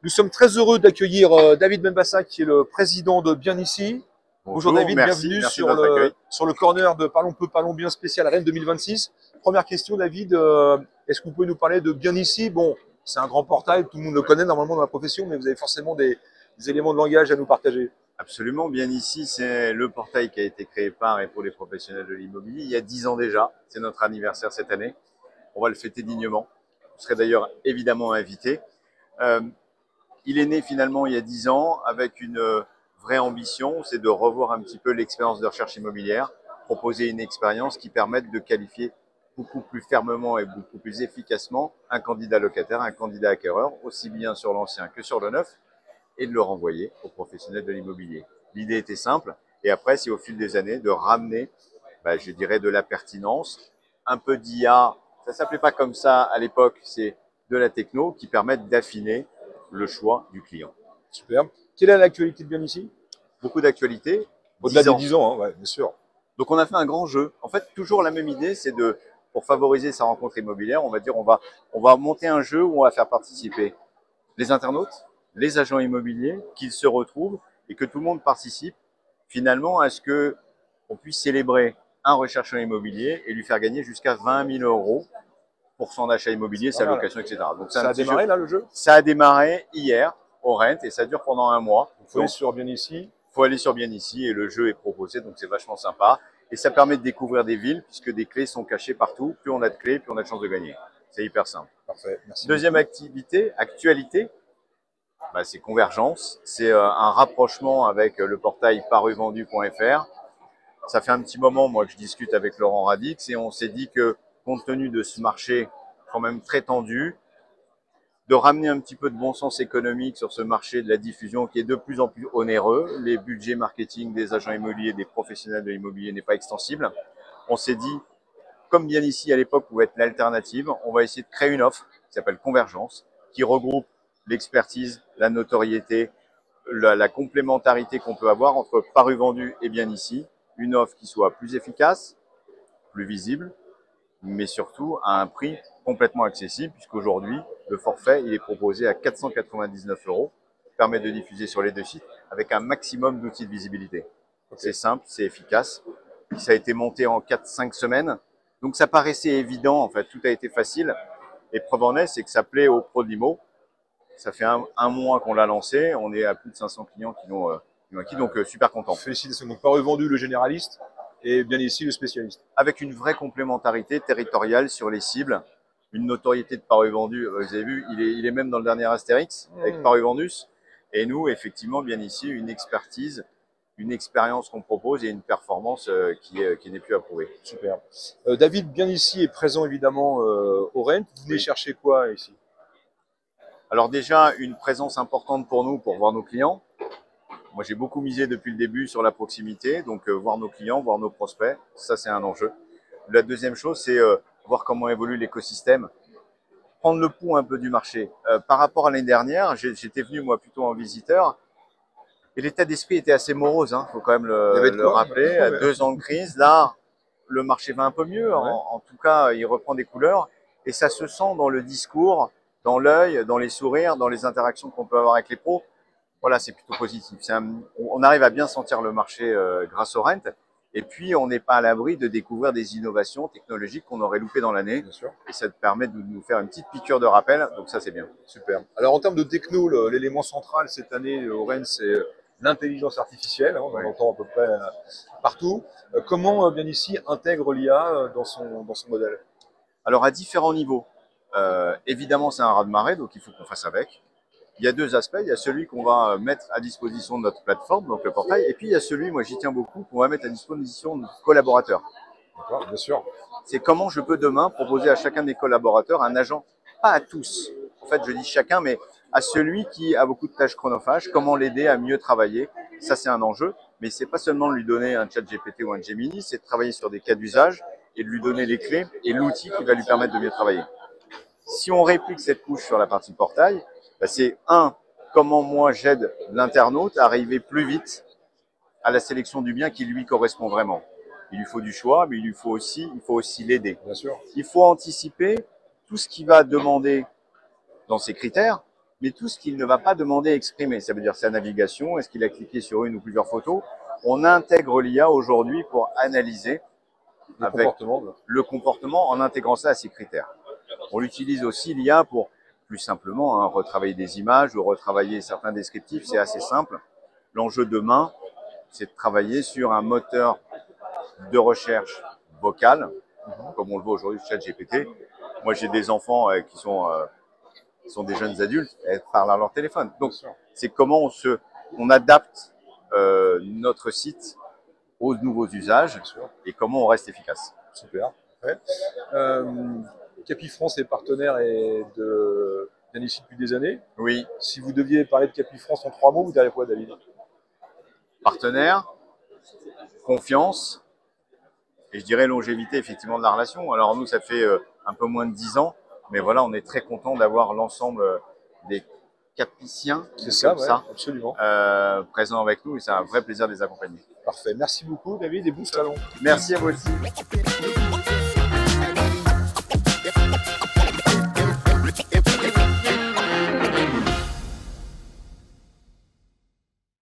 Nous sommes très heureux d'accueillir David Benbassa, qui est le président de Bien Ici. Bonjour David, merci, bienvenue merci sur le corner de Parlons peu, parlons bien spécial Rennes 2026. Première question David, est-ce que vous pouvez nous parler de Bien Ici? Bon, c'est un grand portail, tout le monde le connaît normalement dans la profession, mais vous avez forcément des éléments de langage à nous partager. Absolument, Bien Ici, c'est le portail qui a été créé par et pour les professionnels de l'immobilier il y a 10 ans déjà. C'est notre anniversaire cette année. On va le fêter dignement. Vous serez d'ailleurs évidemment invité. Il est né finalement il y a 10 ans avec une vraie ambition, c'est de revoir un petit peu l'expérience de recherche immobilière, proposer une expérience qui permette de qualifier beaucoup plus fermement et beaucoup plus efficacement un candidat locataire, un candidat acquéreur, aussi bien sur l'ancien que sur le neuf, et de le renvoyer aux professionnels de l'immobilier. L'idée était simple, et après, c'est au fil des années de ramener, je dirais, de la pertinence, un peu d'IA, ça s'appelait pas comme ça à l'époque, c'est de la techno qui permettent d'affiner le choix du client. Super. Quelle est l'actualité de Bien Ici? Beaucoup d'actualités. Au-delà des 10 ans, hein, ouais, bien sûr. Donc on a fait un grand jeu. En fait, toujours la même idée, c'est de, pour favoriser sa rencontre immobilière, on va dire, on va monter un jeu où on va faire participer les internautes, les agents immobiliers, qu'ils se retrouvent et que tout le monde participe finalement à ce que on puisse célébrer un rechercheur immobilier et lui faire gagner jusqu'à 20 000 euros pour son achat immobilier, sa location, etc. Donc ça a démarré là le jeu? Ça a démarré hier au Rent et ça dure pendant un mois. Il faut aller sur Bien Ici. Il faut aller sur Bien Ici et le jeu est proposé, donc c'est vachement sympa. Et ça permet de découvrir des villes puisque des clés sont cachées partout. Plus on a de clés, plus on a de chances de gagner. C'est hyper simple. Parfait, merci. Deuxième actualité, c'est Convergence. C'est un rapprochement avec le portail paruvendu.fr. Ça fait un petit moment, moi, que je discute avec Laurent Radix et on s'est dit que, compte tenu de ce marché quand même très tendu, de ramener un petit peu de bon sens économique sur ce marché de la diffusion qui est de plus en plus onéreux. Les budgets marketing des agents immobiliers, des professionnels de l'immobilier n'est pas extensible. On s'est dit, comme Bien Ici à l'époque pouvait être l'alternative, on va essayer de créer une offre qui s'appelle Convergence, qui regroupe l'expertise, la notoriété, la complémentarité qu'on peut avoir entre Paru Vendu et Bien Ici. Une offre qui soit plus efficace, plus visible, mais surtout à un prix complètement accessible, puisqu'aujourd'hui, le forfait il est proposé à 499 €, permet de diffuser sur les deux sites avec un maximum d'outils de visibilité. Okay. C'est simple, c'est efficace. Ça a été monté en 4-5 semaines, donc ça paraissait évident, en fait, tout a été facile. Et preuve en est, c'est que ça plaît aux pros de l'IMO. Ça fait un mois qu'on l'a lancé, on est à plus de 500 clients qui l'ont acquis, donc super content. Félicitations, donc Paru Vendu le généraliste et Bien Ici le spécialiste. Avec une vraie complémentarité territoriale sur les cibles, une notoriété de Paru Vendu, vous avez vu, il est même dans le dernier Astérix avec Paru Vendus. Et nous, effectivement, Bien Ici, une expertise, une expérience qu'on propose et une performance qui n'est plus approuvée. Super. David, Bien Ici est présent évidemment au Rent. Vous venez chercher quoi ici? Alors déjà, une présence importante pour nous pour voir nos clients. Moi, j'ai beaucoup misé depuis le début sur la proximité, donc voir nos clients, voir nos prospects, ça c'est un enjeu. La deuxième chose, c'est voir comment évolue l'écosystème, prendre le pouls un peu du marché. Par rapport à l'année dernière, j'étais venu moi plutôt en visiteur, et l'état d'esprit était assez morose, faut quand même le rappeler. À 2 ans de crise, là, le marché va un peu mieux, en tout cas, il reprend des couleurs, et ça se sent dans le discours, dans l'œil, dans les sourires, dans les interactions qu'on peut avoir avec les pros. Voilà, c'est plutôt positif. On arrive à bien sentir le marché grâce au Rent. Et puis, on n'est pas à l'abri de découvrir des innovations technologiques qu'on aurait loupées dans l'année. Et ça te permet de nous faire une petite piqûre de rappel. Donc ça, c'est bien. Super. Alors, en termes de techno, l'élément central cette année au Rent, c'est l'intelligence artificielle. On l'entend à peu près partout. Comment Bien Ici intègre l'IA dans son modèle? Alors, à différents niveaux. Évidemment, c'est un raz-de-marée, donc il faut qu'on fasse avec. Il y a deux aspects. Il y a celui qu'on va mettre à disposition de notre plateforme, donc le portail, et puis il y a celui, moi j'y tiens beaucoup, qu'on va mettre à disposition de nos collaborateurs. D'accord, bien sûr. C'est comment je peux demain proposer à chacun des collaborateurs un agent, pas à tous. En fait, je dis chacun, mais à celui qui a beaucoup de tâches chronophages, comment l'aider à mieux travailler. Ça, c'est un enjeu, mais c'est pas seulement de lui donner un chat GPT ou un Gemini, c'est de travailler sur des cas d'usage et de lui donner les clés et l'outil qui va lui permettre de mieux travailler. Si on réplique cette couche sur la partie portail, c'est comment moi j'aide l'internaute à arriver plus vite à la sélection du bien qui lui correspond vraiment. Il lui faut du choix, mais il faut aussi l'aider. Bien sûr. Il faut anticiper tout ce qu'il va demander dans ses critères, mais tout ce qu'il ne va pas demander à exprimer. Ça veut dire sa navigation, est-ce qu'il a cliqué sur une ou plusieurs photos. On intègre l'IA aujourd'hui pour analyser le comportement en intégrant ça à ses critères. On utilise aussi l'IA pour plus simplement retravailler des images ou retravailler certains descriptifs, c'est assez simple. L'enjeu demain, c'est de travailler sur un moteur de recherche vocale, comme on le voit aujourd'hui sur ChatGPT. Moi, j'ai des enfants qui sont des jeunes adultes, et parlent à leur téléphone. Donc, c'est comment on adapte notre site aux nouveaux usages et comment on reste efficace. Super. Ouais. Capifrance est partenaire d'Anici depuis des années. Oui. Si vous deviez parler de Capifrance en 3 mots, vous diriez quoi, David? Partenaire, confiance, et je dirais longévité effectivement de la relation. Alors nous, ça fait un peu moins de 10 ans, mais voilà, on est très content d'avoir l'ensemble des Capiciens, absolument, présents avec nous, et c'est un vrai plaisir de les accompagner. Parfait. Merci beaucoup, David, et bon salon. Merci à vous aussi.